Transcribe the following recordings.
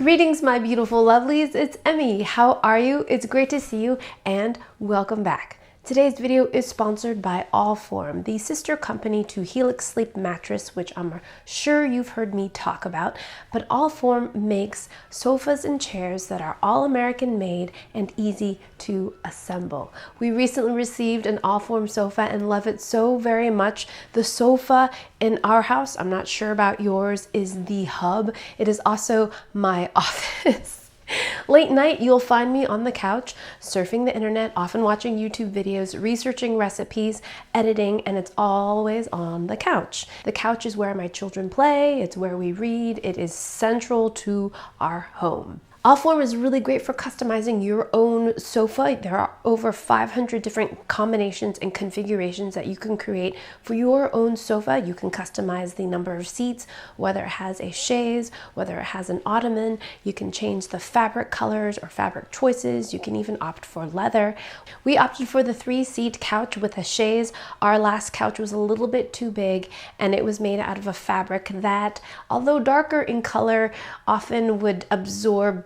Greetings, my beautiful lovelies. It's Emmy. How are you? It's great to see you and welcome back. Today's video is sponsored by Allform, the sister company to Helix Sleep Mattress, which I'm sure you've heard me talk about. But Allform makes sofas and chairs that are all American made and easy to assemble. We recently received an Allform sofa and love it so very much. The sofa in our house, I'm not sure about yours, is the hub. It is also my office. Late night, you'll find me on the couch, surfing the internet, often watching YouTube videos, researching recipes, editing, and it's always on the couch. The couch is where my children play, it's where we read, it is central to our home. Allform is really great for customizing your own sofa. There are over 500 different combinations and configurations that you can create for your own sofa. You can customize the number of seats, whether it has a chaise, whether it has an ottoman. You can change the fabric colors or fabric choices. You can even opt for leather. We opted for the 3-seat couch with a chaise. Our last couch was a little bit too big and it was made out of a fabric that, although darker in color, often would absorb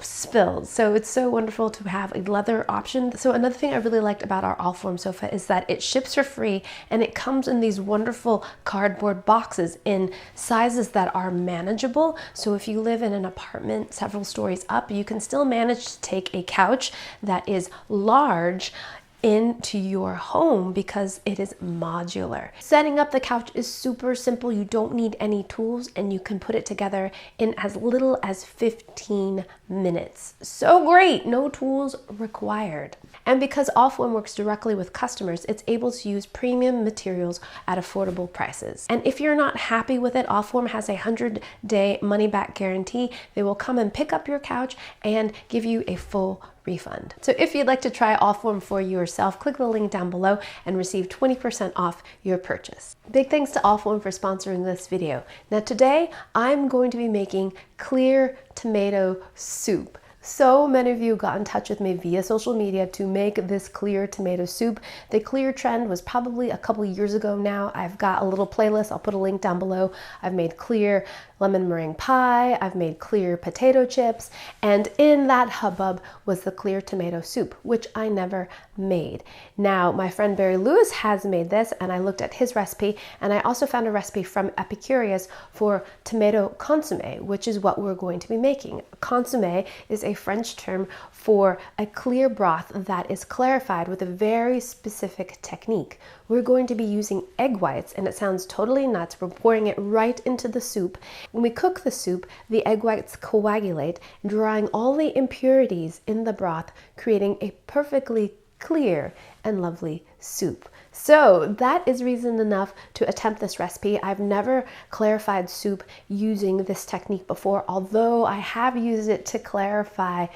spills. So it's so wonderful to have a leather option. So another thing I really liked about our Allform sofa is that it ships for free and it comes in these wonderful cardboard boxes in sizes that are manageable. So if you live in an apartment several stories up, you can still manage to take a couch that is large into your home because it is modular. Setting up the couch is super simple. You don't need any tools and you can put it together in as little as 15 minutes. So great, no tools required. And because Allform works directly with customers, it's able to use premium materials at affordable prices. And if you're not happy with it, Allform has a 100-day money-back guarantee. They will come and pick up your couch and give you a full refund. So if you'd like to try Allform for yourself, click the link down below and receive 20% off your purchase. Big thanks to Allform for sponsoring this video. Now today, I'm going to be making clear tomato soup. So many of you got in touch with me via social media to make this clear tomato soup. The clear trend was probably a couple years ago now. I've got a little playlist. I'll put a link down below. I've made clear lemon meringue pie. I've made clear potato chips. And in that hubbub was the clear tomato soup, which I never made. Now, my friend Barry Lewis has made this and I looked at his recipe and I also found a recipe from Epicurious for tomato consomme, which is what we're going to be making. Consomme is a French term for a clear broth that is clarified with a very specific technique. We're going to be using egg whites, and it sounds totally nuts. We're pouring it right into the soup. When we cook the soup, the egg whites coagulate, drawing all the impurities in the broth, creating a perfectly clear and lovely soup. So that is reason enough to attempt this recipe. I've never clarified soup using this technique before, although I have used it to clarify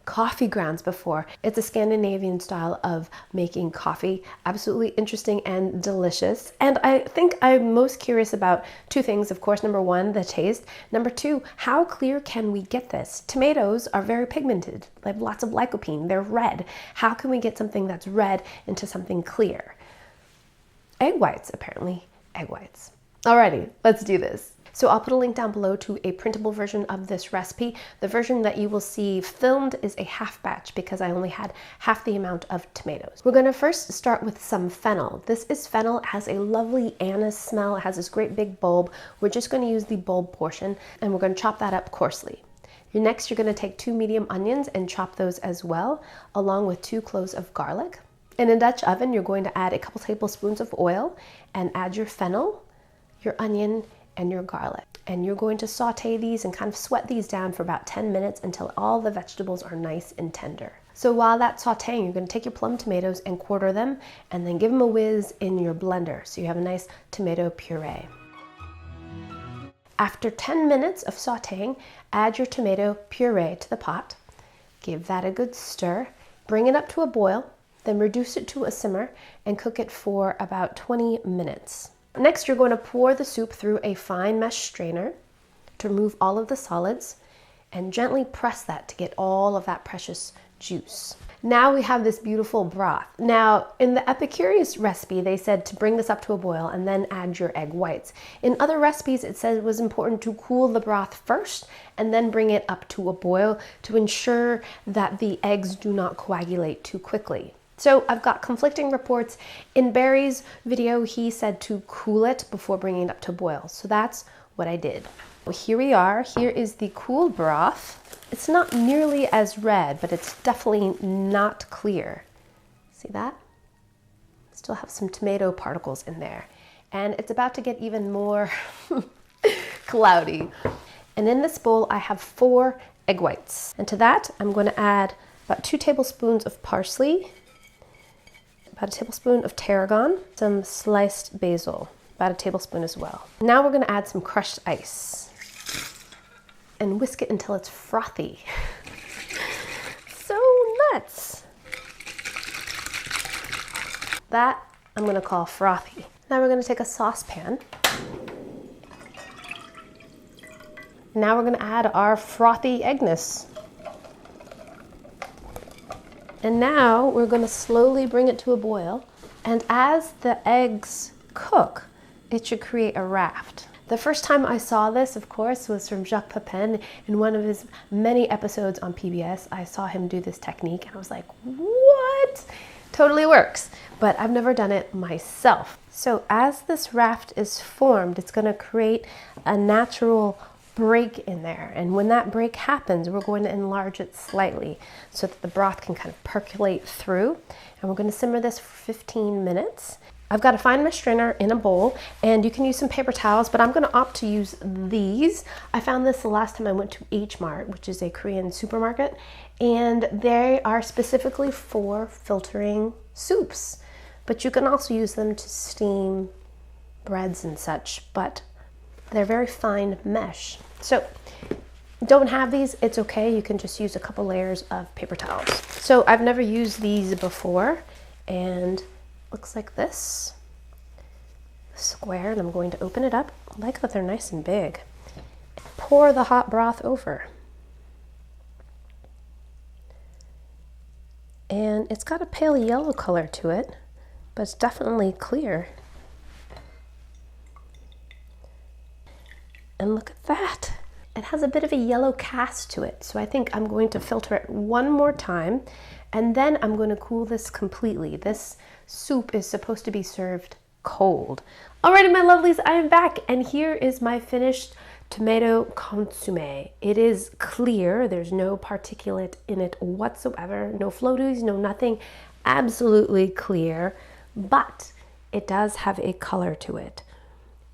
coffee grounds before. It's a Scandinavian style of making coffee. Absolutely interesting and delicious. And I think I'm most curious about two things. Of course, number one, the taste. Number two, how clear can we get this? Tomatoes are very pigmented. They have lots of lycopene. They're red. How can we get something that's red into something clear? Egg whites, apparently. Egg whites. Alrighty, let's do this. So I'll put a link down below to a printable version of this recipe. The version that you will see filmed is a half batch because I only had half the amount of tomatoes. We're going to first start with some fennel. This is fennel. It has a lovely anise smell. It has this great big bulb. We're just going to use the bulb portion and we're going to chop that up coarsely. Next, you're going to take 2 medium onions and chop those as well, along with 2 cloves of garlic. In a Dutch oven, you're going to add a couple tablespoons of oil and add your fennel, your onion, and your garlic. And you're going to saute these and kind of sweat these down for about 10 minutes until all the vegetables are nice and tender. So while that's sauteing, you're going to take your plum tomatoes and quarter them and then give them a whiz in your blender so you have a nice tomato puree. After 10 minutes of sauteing, add your tomato puree to the pot. Give that a good stir. Bring it up to a boil, then reduce it to a simmer and cook it for about 20 minutes. Next, you're going to pour the soup through a fine mesh strainer to remove all of the solids and gently press that to get all of that precious juice. Now we have this beautiful broth. Now, in the Epicurious recipe, they said to bring this up to a boil and then add your egg whites. In other recipes, it said it was important to cool the broth first and then bring it up to a boil to ensure that the eggs do not coagulate too quickly. So I've got conflicting reports. In Barry's video, he said to cool it before bringing it up to boil. So that's what I did. Well, here we are. Here is the cooled broth. It's not nearly as red, but it's definitely not clear. See that? Still have some tomato particles in there. And it's about to get even more cloudy. And in this bowl, I have 4 egg whites. And to that, I'm going to add about 2 tablespoons of parsley, about a tablespoon of tarragon, some sliced basil, about a tablespoon as well. Now we're going to add some crushed ice and whisk it until it's frothy. So nuts. That I'm going to call frothy. Now we're going to take a saucepan. Now we're going to add our frothy eggness. And now we're going to slowly bring it to a boil. And as the eggs cook, it should create a raft. The first time I saw this, of course, was from Jacques Pepin in one of his many episodes on PBS. I saw him do this technique and I was like, what? Totally works. But I've never done it myself. So as this raft is formed, it's going to create a natural break in there. And when that break happens, we're going to enlarge it slightly so that the broth can kind of percolate through. And we're going to simmer this for 15 minutes. I've got a fine mesh strainer in a bowl, and you can use some paper towels, but I'm going to opt to use these. I found this the last time I went to H Mart, which is a Korean supermarket, and they are specifically for filtering soups. But you can also use them to steam breads and such, but they're very fine mesh. So don't have these, it's okay. You can just use a couple layers of paper towels. So I've never used these before, and looks like this square, and I'm going to open it up. I like that they're nice and big. Pour the hot broth over. And it's got a pale yellow color to it, but it's definitely clear. And look at that. It has a bit of a yellow cast to it. So I think I'm going to filter it one more time, and then I'm going to cool this completely. This soup is supposed to be served cold. Alrighty, my lovelies, I am back, and here is my finished tomato consommé. It is clear. There's no particulate in it whatsoever. No floaties, no nothing. Absolutely clear, but it does have a color to it.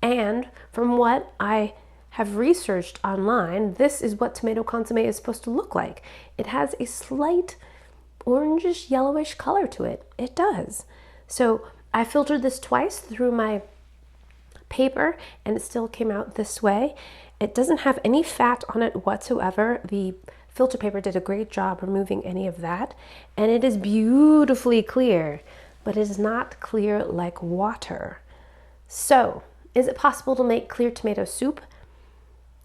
And from what I have researched online, this is what tomato consommé is supposed to look like. It has a slight orangish yellowish color to it. It does. So I filtered this twice through my paper, and it still came out this way. It doesn't have any fat on it whatsoever. The filter paper did a great job removing any of that, and it is beautifully clear, but it is not clear like water. So is it possible to make clear tomato soup?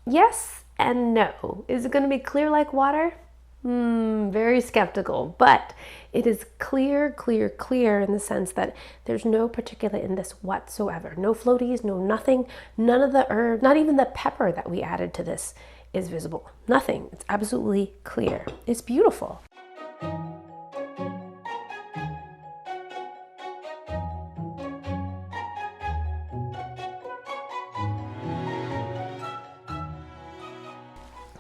Yes and no. Is it going to be clear like water? Very skeptical, but it is clear, clear, clear in the sense that there's no particulate in this whatsoever. No floaties, no nothing, none of the herb, not even the pepper that we added to this is visible. Nothing. It's absolutely clear. It's beautiful.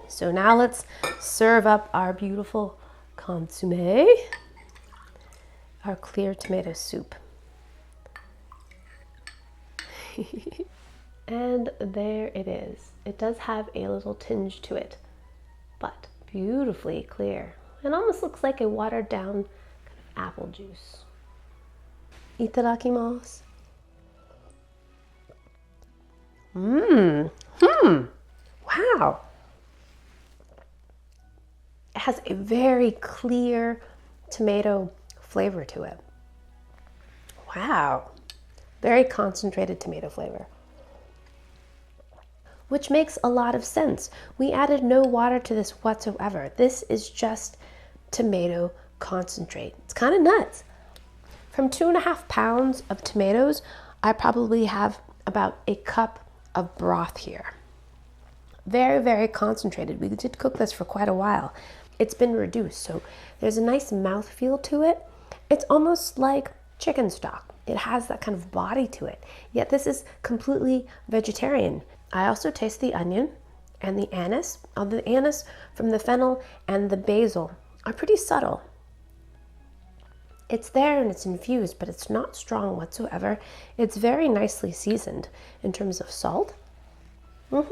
So now let's serve up our beautiful consommé, our clear tomato soup. And there it is. It does have a little tinge to it, but beautifully clear. It almost looks like a watered down kind of apple juice. Itadakimasu. Wow. It has a very clear tomato flavor to it. Wow. Very concentrated tomato flavor. Which makes a lot of sense. We added no water to this whatsoever. This is just tomato concentrate. It's kind of nuts. From 2.5 pounds of tomatoes, I probably have about a cup of broth here. Very, very concentrated. We did cook this for quite a while. It's been reduced, so there's a nice mouthfeel to it. It's almost like chicken stock. It has that kind of body to it, yet this is completely vegetarian. I also taste the onion and the anise. The anise from the fennel and the basil are pretty subtle. It's there and it's infused, but it's not strong whatsoever. It's very nicely seasoned in terms of salt. A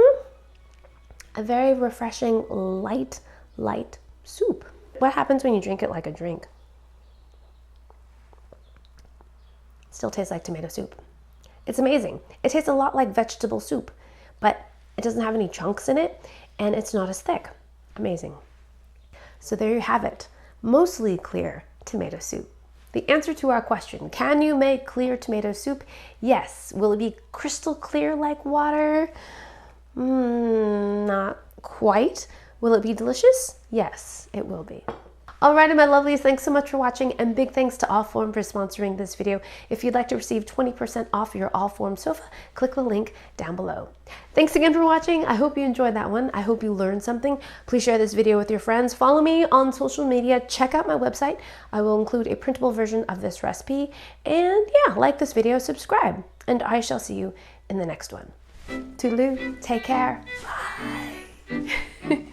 very refreshing, light soup. What happens when you drink it like a drink? Still tastes like tomato soup. It's amazing. It tastes a lot like vegetable soup, but it doesn't have any chunks in it, and it's not as thick. Amazing. So there you have it. Mostly clear tomato soup. The answer to our question, can you make clear tomato soup? Yes. Will it be crystal clear like water? Not quite. Will it be delicious? Yes, it will be. Alrighty, my lovelies, thanks so much for watching, and big thanks to Allform for sponsoring this video. If you'd like to receive 20% off your Allform sofa, click the link down below. Thanks again for watching. I hope you enjoyed that one. I hope you learned something. Please share this video with your friends. Follow me on social media. Check out my website. I will include a printable version of this recipe. And yeah, like this video, subscribe, and I shall see you in the next one. Toodaloo, take care, bye.